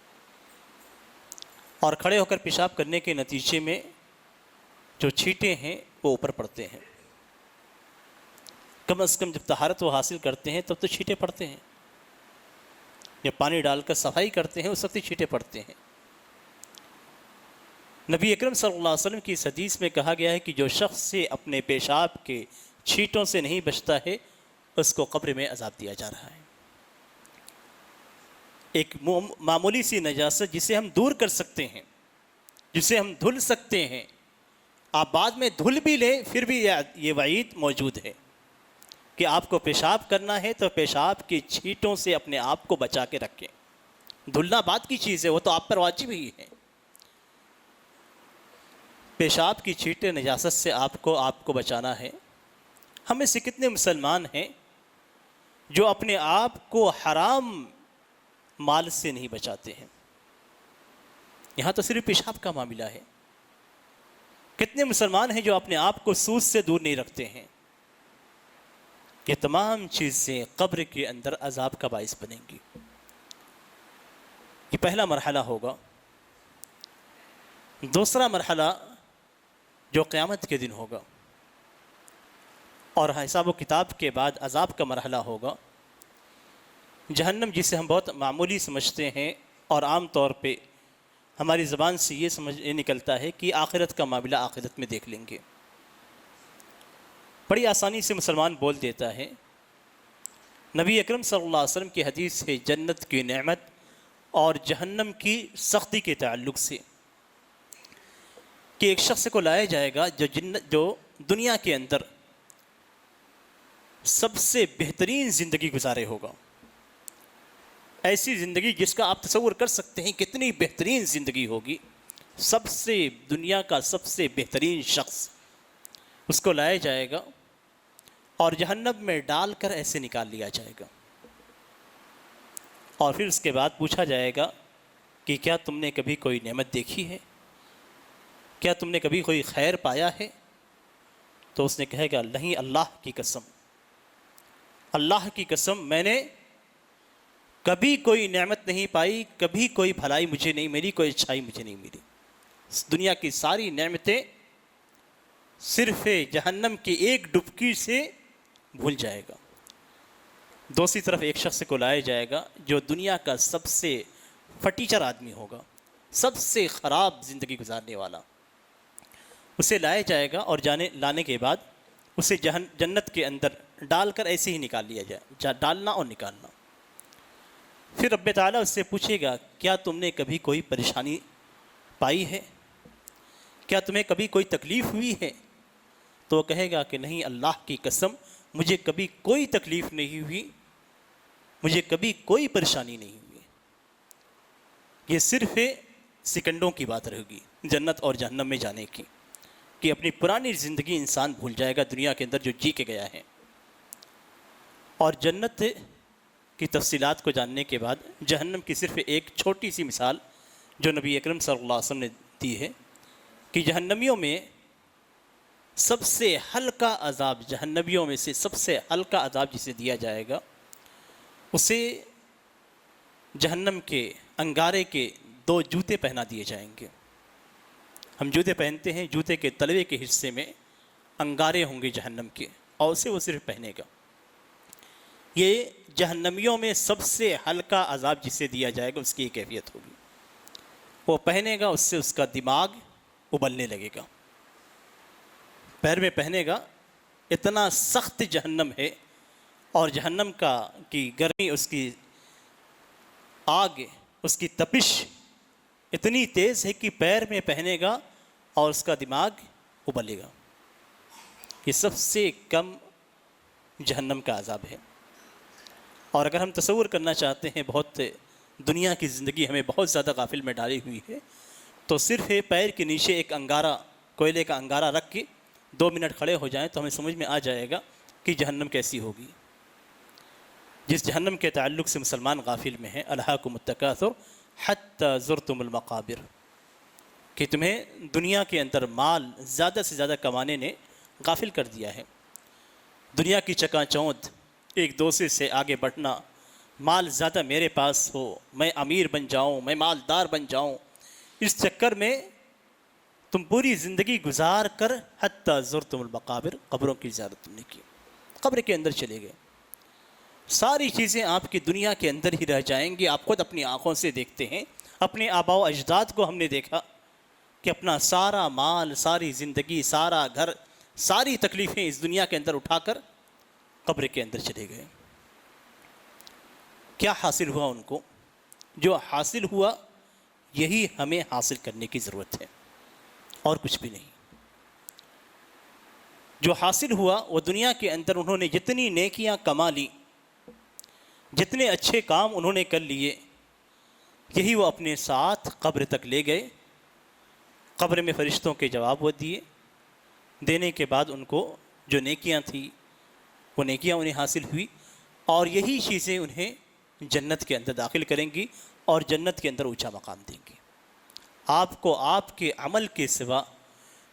اور کھڑے ہو کر پیشاب کرنے کے نتیجے میں جو چھینٹیں ہیں وہ اوپر پڑتے ہیں۔ کم از کم جب طہارت وہ حاصل کرتے ہیں تب تو چھینٹیں پڑتے ہیں، جب پانی ڈال کر صفائی کرتے ہیں اس وقت چھینٹیں پڑتے ہیں۔ نبی اکرم صلی اللہ علیہ وسلم کی اس حدیث میں کہا گیا ہے کہ جو شخص سے اپنے پیشاب کے چھینٹوں سے نہیں بچتا ہے اس کو قبر میں عذاب دیا جا رہا ہے۔ ایک معمولی سی نجاست جسے ہم دور کر سکتے ہیں، جسے ہم دھل سکتے ہیں، آپ بعد میں دھل بھی لیں پھر بھی یہ وعید موجود ہے کہ آپ کو پیشاب کرنا ہے تو پیشاب کی چھینٹوں سے اپنے آپ کو بچا کے رکھیں۔ دھلنا بعد کی چیز ہے، وہ تو آپ پر واجب ہی ہے۔ پیشاب کی چھینٹیں نجاست سے آپ کو بچانا ہے۔ ہم میں سے کتنے مسلمان ہیں جو اپنے آپ کو حرام مال سے نہیں بچاتے ہیں؟ یہاں تو صرف پیشاب کا معاملہ ہے۔ کتنے مسلمان ہیں جو اپنے آپ کو سود سے دور نہیں رکھتے ہیں؟ یہ تمام چیزیں قبر کے اندر عذاب کا باعث بنیں گی۔ یہ پہلا مرحلہ ہوگا۔ دوسرا مرحلہ جو قیامت کے دن ہوگا اور حساب و کتاب کے بعد عذاب کا مرحلہ ہوگا، جہنم، جسے ہم بہت معمولی سمجھتے ہیں اور عام طور پہ ہماری زبان سے یہ نکلتا ہے کہ آخرت کا معاملہ آخرت میں دیکھ لیں گے، بڑی آسانی سے مسلمان بول دیتا ہے۔ نبی اکرم صلی اللہ علیہ وسلم کی حدیث ہے جنت کی نعمت اور جہنم کی سختی کے تعلق سے کہ ایک شخص کو لایا جائے گا جو دنیا کے اندر سب سے بہترین زندگی گزارے ہوگا، ایسی زندگی جس کا آپ تصور کر سکتے ہیں کتنی بہترین زندگی ہوگی، دنیا کا سب سے بہترین شخص، اس کو لایا جائے گا اور جہنم میں ڈال کر ایسے نکال لیا جائے گا، اور پھر اس کے بعد پوچھا جائے گا کہ کیا تم نے کبھی کوئی نعمت دیکھی ہے، کیا تم نے کبھی کوئی خیر پایا ہے؟ تو اس نے کہے گا نہیں، اللہ کی قسم، اللہ کی قسم، میں نے کبھی کوئی نعمت نہیں پائی، کبھی کوئی بھلائی مجھے نہیں ملی، کوئی اچھائی مجھے نہیں ملی، دنیا کی ساری نعمتیں صرف جہنم کی ایک ڈبکی سے بھول جائے گا۔ دوسری طرف ایک شخص کو لایا جائے گا جو دنیا کا سب سے فٹیچر آدمی ہوگا، سب سے خراب زندگی گزارنے والا، اسے لایا جائے گا اور لانے کے بعد اسے جنت کے اندر ڈال کر ایسے ہی نکال لیا جائے، ڈالنا اور نکالنا۔ پھر رب تعالیٰ اس سے پوچھے گا کیا تم نے کبھی کوئی پریشانی پائی ہے، کیا تمہیں کبھی کوئی تکلیف ہوئی ہے؟ تو وہ کہے گا کہ نہیں، اللہ کی قسم، مجھے کبھی کوئی تکلیف نہیں ہوئی، مجھے کبھی کوئی پریشانی نہیں ہوئی۔ یہ صرف سیکنڈوں کی بات رہے گی جنت اور جہنم میں جانے کی، کہ اپنی پرانی زندگی انسان بھول جائے گا دنیا کے اندر جو جی کے گیا ہے۔ اور جنت کی تفصیلات کو جاننے کے بعد جہنم کی صرف ایک چھوٹی سی مثال جو نبی اکرم صلی اللہ علیہ وسلم نے دی ہے کہ جہنمیوں میں سب سے ہلکا عذاب، جہنمیوں میں سے سب سے ہلکا عذاب جسے دیا جائے گا، اسے جہنم کے انگارے کے 2 جوتے پہنا دیے جائیں گے۔ ہم جوتے پہنتے ہیں، جوتے کے تلوے کے حصے میں انگارے ہوں گے جہنم کے، اور اسے وہ صرف پہنے گا۔ یہ جہنمیوں میں سب سے ہلکا عذاب جسے دیا جائے گا اس کی یہ کیفیت ہوگی، وہ پہنے گا، اس سے اس کا دماغ ابلنے لگے گا، پیر میں پہنے گا، اتنا سخت جہنم ہے، اور جہنم کی گرمی، اس کی آگ، اس کی تپش اتنی تیز ہے کہ پیر میں پہنے گا اور اس کا دماغ ابلے گا۔ یہ سب سے کم جہنم کا عذاب ہے۔ اور اگر ہم تصور کرنا چاہتے ہیں، بہت دنیا کی زندگی ہمیں بہت زیادہ غافل میں ڈالی ہوئی ہے، تو صرف پیر کے نیچے ایک انگارہ، کوئلے کا انگارہ رکھ کے 2 منٹ کھڑے ہو جائیں تو ہمیں سمجھ میں آ جائے گا کہ جہنم کیسی ہوگی۔ جس جہنم کے تعلق سے مسلمان غافل میں ہیں، الہاکم التکاثر حتی زرتم المقابر، کہ تمہیں دنیا کے اندر مال زیادہ سے زیادہ کمانے نے غافل کر دیا ہے۔ دنیا کی چکا چوندھ، ایک دوسرے سے آگے بڑھنا، مال زیادہ میرے پاس ہو، میں امیر بن جاؤں، میں مالدار بن جاؤں، اس چکر میں تم پوری زندگی گزار کر حتی زرتم المقابر، قبروں کی زیارت تم نے کی، قبر کے اندر چلے گئے۔ ساری چیزیں آپ کی دنیا کے اندر ہی رہ جائیں گی۔ آپ خود اپنی آنکھوں سے دیکھتے ہیں، اپنے آباء و اجداد کو ہم نے دیکھا کہ اپنا سارا مال، ساری زندگی، سارا گھر، ساری تکلیفیں اس دنیا کے اندر اٹھا کر قبر کے اندر چلے گئے۔ کیا حاصل ہوا ان کو؟ جو حاصل ہوا یہی ہمیں حاصل کرنے کی ضرورت ہے، اور کچھ بھی نہیں۔ جو حاصل ہوا وہ دنیا کے اندر انہوں نے جتنی نیکیاں کما لی، جتنے اچھے کام انہوں نے کر لیے، یہی وہ اپنے ساتھ قبر تک لے گئے۔ قبر میں فرشتوں کے جواب وہ دیے، دینے کے بعد ان کو جو نیکیاں تھیں وہ نیکیاں انہیں حاصل ہوئی، اور یہی چیزیں انہیں جنت کے اندر داخل کریں گی اور جنت کے اندر اونچا مقام دیں گی۔ آپ کو آپ کے عمل کے سوا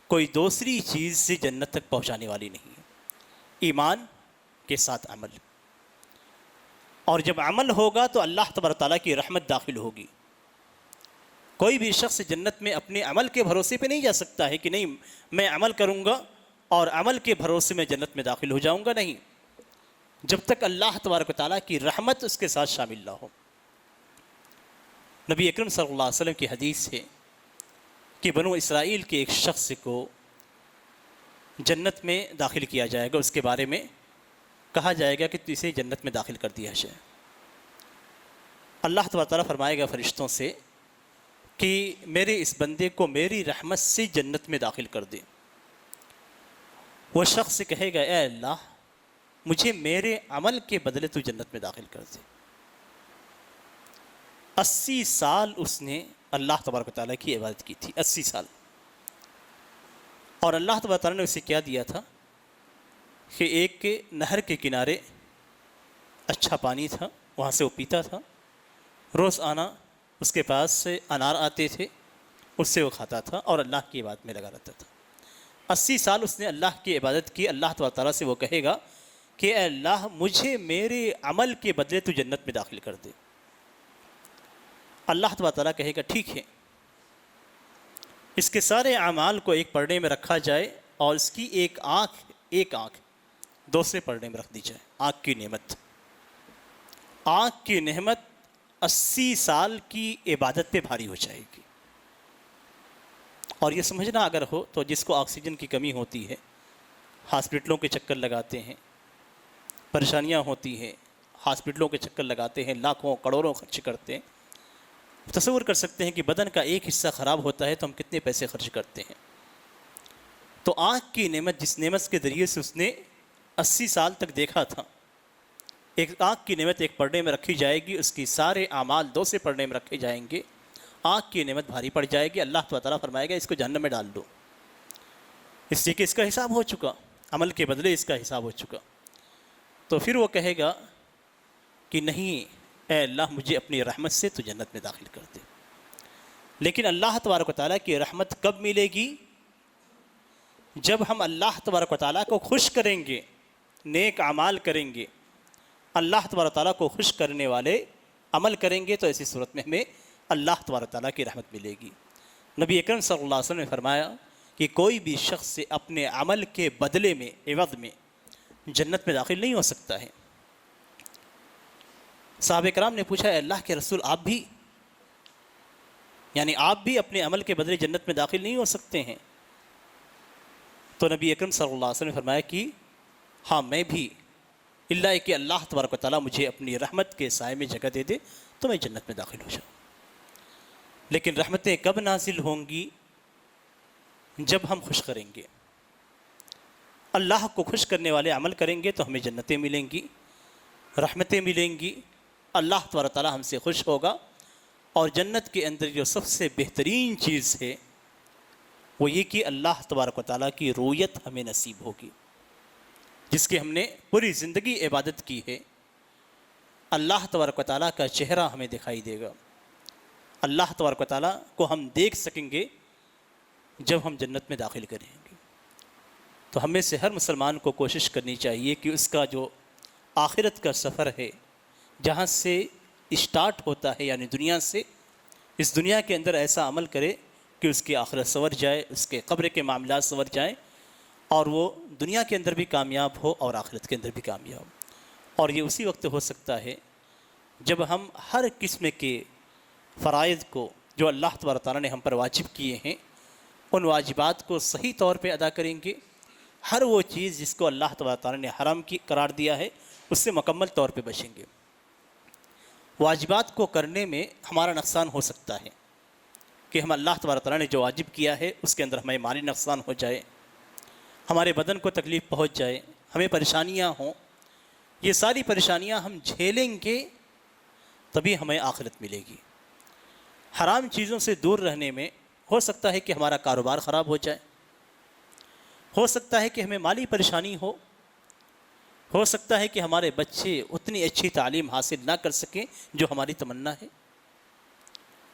کوئی دوسری چیز سے جنت تک پہنچانے والی نہیں ہے۔ ایمان کے ساتھ عمل، اور جب عمل ہوگا تو اللہ تبارک تعالیٰ کی رحمت داخل ہوگی۔ کوئی بھی شخص جنت میں اپنے عمل کے بھروسے پہ نہیں جا سکتا ہے کہ نہیں میں عمل کروں گا اور عمل کے بھروسے میں جنت میں داخل ہو جاؤں گا، نہیں، جب تک اللہ تبارک تعالیٰ کی رحمت اس کے ساتھ شامل نہ ہو۔ نبی اکرم صلی اللہ علیہ وسلم کی حدیث ہے کہ بنو اسرائیل کے ایک شخص کو جنت میں داخل کیا جائے گا، اس کے بارے میں کہا جائے گا کہ تو اسے جنت میں داخل کر دیا جائے۔ اللہ تبارک تعالیٰ فرمائے گا فرشتوں سے کہ میرے اس بندے کو میری رحمت سے جنت میں داخل کر دے۔ وہ شخص کہے گا اے اللہ مجھے میرے عمل کے بدلے تو جنت میں داخل کر دے۔ 80 سال اس نے اللہ تبارک و تعالیٰ کی عبادت کی تھی، 80 سال، اور اللہ تبارک و تعالیٰ نے اسے کیا دیا تھا کہ ایک نہر کے کنارے اچھا پانی تھا، وہاں سے وہ پیتا تھا، روز آنا اس کے پاس سے انار آتے تھے، اس سے وہ کھاتا تھا اور اللہ کی عبادت میں لگا رہتا تھا۔ 80 سال اس نے اللہ کی عبادت کی۔ اللہ تبارک تعالیٰ سے وہ کہے گا کہ اے اللہ مجھے میرے عمل کے بدلے تو جنت میں داخل کر دے۔ اللہ تبارک تعالیٰ کہے گا ٹھیک ہے، اس کے سارے اعمال کو ایک پرڑے میں رکھا جائے اور اس کی ایک آنکھ دوسرے پرڑے میں رکھ دی جائے۔ آنکھ کی نعمت 80 سال کی عبادت پہ بھاری ہو جائے گی۔ اور یہ سمجھنا اگر ہو تو جس کو آکسیجن کی کمی ہوتی ہے، ہاسپٹلوں کے چکر لگاتے ہیں، پریشانیاں ہوتی ہیں، ہاسپٹلوں کے چکر لگاتے ہیں، لاکھوں کروڑوں خرچ کرتے ہیں، تصور کر سکتے ہیں کہ بدن کا ایک حصہ خراب ہوتا ہے تو ہم کتنے پیسے خرچ کرتے ہیں۔ تو آنکھ کی نعمت، جس نعمت کے ذریعے سے اس نے 80 سال تک دیکھا تھا، ایک آنکھ کی نعمت ایک پرڑے میں رکھی جائے گی، اس کی سارے اعمال دوسرے پرڑے میں رکھے جائیں گے، آنکھ کی نعمت بھاری پڑ جائے گی۔ اللہ تعالیٰ فرمائے گا اس کو جہنم میں ڈال دو، اس لیے کہ اس کا حساب ہو چکا، عمل کے بدلے اس کا حساب ہو چکا۔ تو پھر وہ کہے گا کہ نہیں اے اللہ مجھے اپنی رحمت سے تو جنت میں داخل کر دے۔ لیکن اللہ تبارک و تعالیٰ کی رحمت کب ملے گی؟ جب ہم اللہ تبارک و تعالیٰ کو خوش کریں گے، نیک اعمال کریں گے، اللہ تبارک و تعالیٰ کو خوش کرنے والے عمل کریں گے، تو ایسی صورت میں ہمیں اللہ تبارک و تعالیٰ کی رحمت ملے گی۔ نبی اکرم صلی اللہ علیہ وسلم نے فرمایا کہ کوئی بھی شخص اپنے عمل کے بدلے میں، عوض میں جنت میں داخل نہیں ہو سکتا ہے۔ صحابہ کرام نے پوچھا، اے اللہ کے رسول، آپ بھی آپ بھی اپنے عمل کے بدلے جنت میں داخل نہیں ہو سکتے ہیں؟ تو نبی اکرم صلی اللہ علیہ وسلم نے فرمایا کہ ہاں میں بھی، اللہ کہ اللہ تبارک و تعالیٰ مجھے اپنی رحمت کے سائے میں جگہ دے دے تو میں جنت میں داخل ہو جاؤں۔ لیکن رحمتیں کب نازل ہوں گی؟ جب ہم خوش کریں گے، اللہ کو خوش کرنے والے عمل کریں گے تو ہمیں جنتیں ملیں گی، رحمتیں ملیں گی، اللہ تبارک و تعالیٰ ہم سے خوش ہوگا۔ اور جنت کے اندر جو سب سے بہترین چیز ہے وہ یہ کہ اللہ تبارک و تعالیٰ کی رؤیت ہمیں نصیب ہوگی، جس کی ہم نے پوری زندگی عبادت کی ہے۔ اللہ تبارک و تعالیٰ کا چہرہ ہمیں دکھائی دے گا، اللہ تبارک و تعالیٰ کو ہم دیکھ سکیں گے جب ہم جنت میں داخل کریں گے۔ تو ہم میں سے ہر مسلمان کو کوشش کرنی چاہیے کہ اس کا جو آخرت کا سفر ہے، جہاں سے اسٹارٹ ہوتا ہے یعنی دنیا سے، اس دنیا کے اندر ایسا عمل کرے کہ اس کی آخرت سنور جائے، اس کے قبر کے معاملات سنور جائیں، اور وہ دنیا کے اندر بھی کامیاب ہو اور آخرت کے اندر بھی کامیاب ہو۔ اور یہ اسی وقت ہو سکتا ہے جب ہم ہر قسم کے فرائض کو جو اللہ تبارک و تعالیٰ نے ہم پر واجب کیے ہیں، ان واجبات کو صحیح طور پہ ادا کریں گے۔ ہر وہ چیز جس کو اللہ تبارک و تعالیٰ نے حرام کی قرار دیا ہے اس سے مکمل طور پہ بچیں گے۔ واجبات کو کرنے میں ہمارا نقصان ہو سکتا ہے کہ ہم اللہ تبارک و تعالیٰ نے جو واجب کیا ہے اس کے اندر ہمیں مالی نقصان ہو جائے، ہمارے بدن کو تکلیف پہنچ جائے، ہمیں پریشانیاں ہوں۔ یہ ساری پریشانیاں ہم جھیلیں گے تبھی ہمیں آخرت ملے گی۔ حرام چیزوں سے دور رہنے میں ہو سکتا ہے کہ ہمارا کاروبار خراب ہو جائے، ہو سکتا ہے کہ ہمیں مالی پریشانی ہو سکتا ہے کہ ہمارے بچے اتنی اچھی تعلیم حاصل نہ کر سکیں جو ہماری تمنا ہے،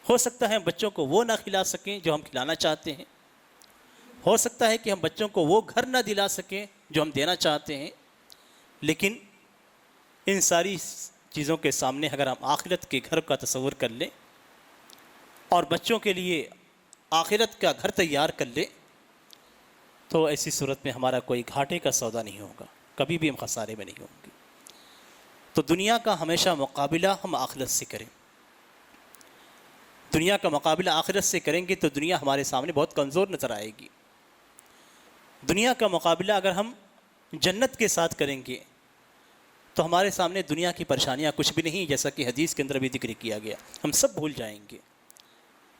ہو سکتا ہے ہم بچوں کو وہ نہ کھلا سکیں جو ہم کھلانا چاہتے ہیں، ہو سکتا ہے کہ ہم بچوں کو وہ گھر نہ دلا سکیں جو ہم دینا چاہتے ہیں۔ لیکن ان ساری چیزوں کے سامنے اگر ہم آخرت کے گھر کا تصور کر لیں اور بچوں کے لیے آخرت کا گھر تیار کر لیں تو ایسی صورت میں ہمارا کوئی گھاٹے کا سودا نہیں ہوگا، کبھی بھی ہم خسارے میں نہیں ہوں گے۔ تو دنیا کا ہمیشہ مقابلہ ہم آخرت سے کریں، دنیا کا مقابلہ آخرت سے کریں گے تو دنیا ہمارے سامنے بہت کمزور نظر آئے گی۔ دنیا کا مقابلہ اگر ہم جنت کے ساتھ کریں گے تو ہمارے سامنے دنیا کی پریشانیاں کچھ بھی نہیں، جیسا کہ حدیث کے اندر بھی ذکر کیا گیا، ہم سب بھول جائیں گے۔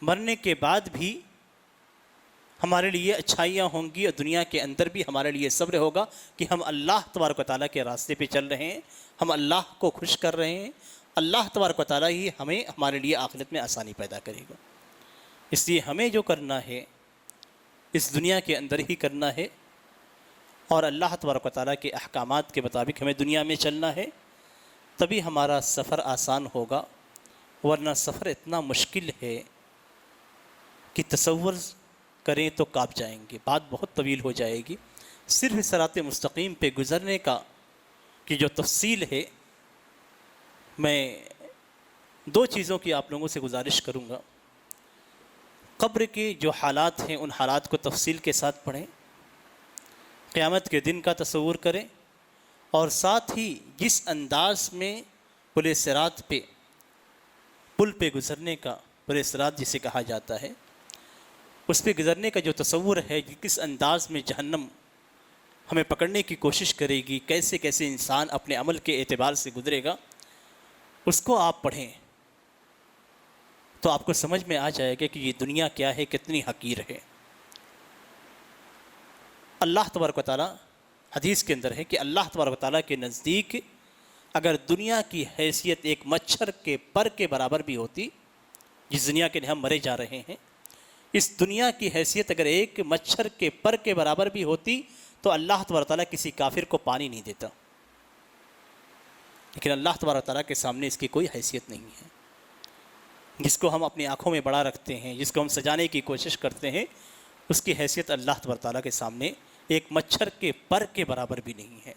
مرنے کے بعد بھی ہمارے لیے اچھائیاں ہوں گی اور دنیا کے اندر بھی ہمارے لیے صبر ہوگا کہ ہم اللہ تبارک و تعالیٰ کے راستے پہ چل رہے ہیں، ہم اللہ کو خوش کر رہے ہیں، اللہ تبارک و تعالیٰ ہی ہمیں ہمارے لیے آخرت میں آسانی پیدا کرے گا۔ اس لیے ہمیں جو کرنا ہے اس دنیا کے اندر ہی کرنا ہے اور اللہ تبارک و تعالیٰ کے احکامات کے مطابق ہمیں دنیا میں چلنا ہے، تبھی ہمارا سفر آسان ہوگا، ورنہ سفر اتنا مشکل ہے کہ تصور کریں تو کانپ جائیں گے، بات بہت طویل ہو جائے گی۔ صرف صراط مستقیم پہ گزرنے کی جو تفصیل ہے، میں دو چیزوں کی آپ لوگوں سے گزارش کروں گا۔ قبر کے جو حالات ہیں ان حالات کو تفصیل کے ساتھ پڑھیں، قیامت کے دن کا تصور کریں، اور ساتھ ہی جس انداز میں پل صراط پہ پل پہ گزرنے کا، پل صراط جسے کہا جاتا ہے، اس پہ گزرنے کا جو تصور ہے، کس انداز میں جہنم ہمیں پکڑنے کی کوشش کرے گی، کیسے کیسے انسان اپنے عمل کے اعتبار سے گزرے گا، اس کو آپ پڑھیں تو آپ کو سمجھ میں آ جائے گا کہ یہ دنیا کیا ہے، کتنی حقیر ہے۔ اللہ تبارک و تعالیٰ حدیث کے اندر ہے کہ اللہ تبارک و تعالیٰ کے نزدیک اگر دنیا کی حیثیت ایک مچھر کے پر کے برابر بھی ہوتی، جس دنیا کے لیے ہم مرے جا رہے ہیں، اس دنیا کی حیثیت اگر ایک مچھر کے پر کے برابر بھی ہوتی تو اللہ تبارک و تعالیٰ کسی کافر کو پانی نہیں دیتا، لیکن اللہ تبارک و تعالیٰ کے سامنے اس کی کوئی حیثیت نہیں ہے۔ جس کو ہم اپنی آنکھوں میں بڑا رکھتے ہیں، جس کو ہم سجانے کی کوشش کرتے ہیں، اس کی حیثیت اللہ تبارک و تعالیٰ کے سامنے ایک مچھر کے پر کے برابر بھی نہیں ہے۔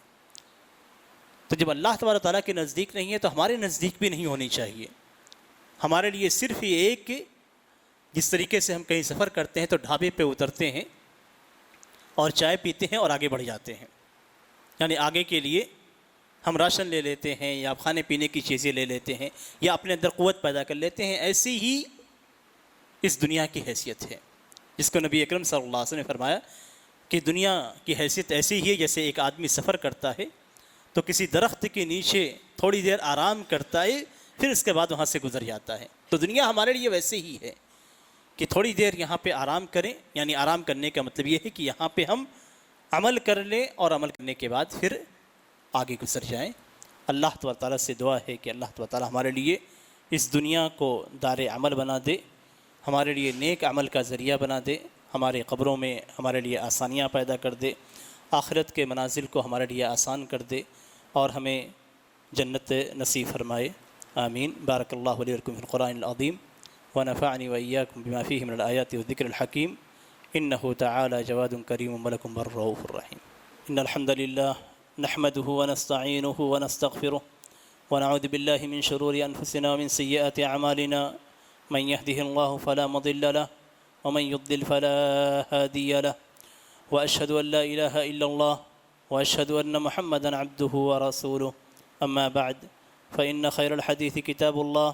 تو جب اللہ تبارک و تعالیٰ کے نزدیک نہیں ہے تو ہمارے نزدیک بھی نہیں ہونی چاہیے۔ ہمارے لیے صرف یہ ایک، جس طریقے سے ہم کہیں سفر کرتے ہیں تو ڈھابے پہ اترتے ہیں اور چائے پیتے ہیں اور آگے بڑھ جاتے ہیں، یعنی آگے کے لیے ہم راشن لے لیتے ہیں یا کھانے پینے کی چیزیں لے لیتے ہیں یا اپنے اندر قوت پیدا کر لیتے ہیں، ایسی ہی اس دنیا کی حیثیت ہے، جس کو نبی اکرم صلی اللہ علیہ وسلم نے فرمایا کہ دنیا کی حیثیت ایسی ہی ہے جیسے ایک آدمی سفر کرتا ہے تو کسی درخت کے نیچے تھوڑی دیر آرام کرتا ہے، پھر اس کے بعد وہاں سے گزر جاتا ہے۔ تو دنیا ہمارے لیے ویسے ہی ہے کہ تھوڑی دیر یہاں پہ آرام کریں، یعنی آرام کرنے کا مطلب یہ ہے کہ یہاں پہ ہم عمل کر لیں اور عمل کرنے کے بعد پھر آگے گزر جائیں۔ اللہ تبارک تعالیٰ سے دعا ہے کہ اللہ تبارک تعالیٰ ہمارے لیے اس دنیا کو دار عمل بنا دے، ہمارے لیے نیک عمل کا ذریعہ بنا دے، ہمارے قبروں میں ہمارے لیے آسانیاں پیدا کر دے، آخرت کے منازل کو ہمارے لیے آسان کر دے اور ہمیں جنت نصیب فرمائے۔ آمین۔ بارک اللہ لی ولکم فی القرآن العظیم ونفعنی وإیاکم بما فیہ من الآیات والذکر الحکیم انہ تعالی جواد کریم ملک بر رؤوف الرحیم۔ ان الحمد للہ نحمده ونستعینه ونستغفره ونعوذ باللہ من شرور انفسنا ومن سیئات اعمالنا من يهده الله فلا مضل له ومن يضلل فلا هادي له وأشهد أن لا إله إلا الله وأشهد أن محمدا عبده ورسوله أما بعد فإن خير الحديث كتاب الله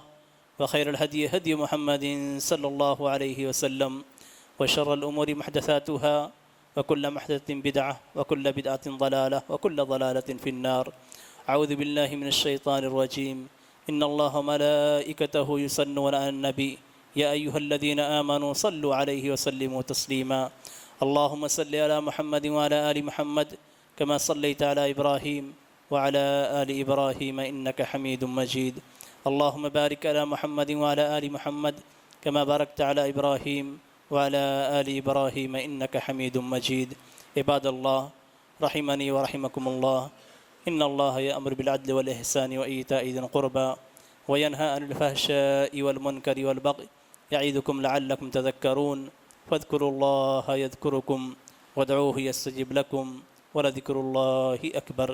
وخير الهدي هدي محمد صلى الله عليه وسلم وشر الأمور محدثاتها وكل محدثة بدعة وكل بدعة ضلالة وكل ضلالة في النار۔ أعوذ بالله من الشيطان الرجيم۔ إن الله وملائكته يصلون على النبي يا أيها الذين آمنوا صلوا عليه وسلموا تسليما۔ اللهم صل على محمد وعلى آل محمد كما صليت على إبراهيم وعلى آل إبراهيم إنك حميد مجيد۔ اللهم بارك على محمد وعلى آل محمد كما باركت على إبراهيم وعلى آل إبراهيم إنك حميد مجيد۔ عباد الله رحمني ورحمكم الله، إن الله يأمر بالعدل والإحسان وإيتاء ذي القربى وينهى عن الفحشاء والمنكر والبغي يعظكم لعلكم تذكرون، فاذكروا الله يذكركم وادعوه يستجب لكم ولذكر الله أكبر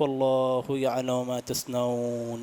والله يعلم ما تصنعون۔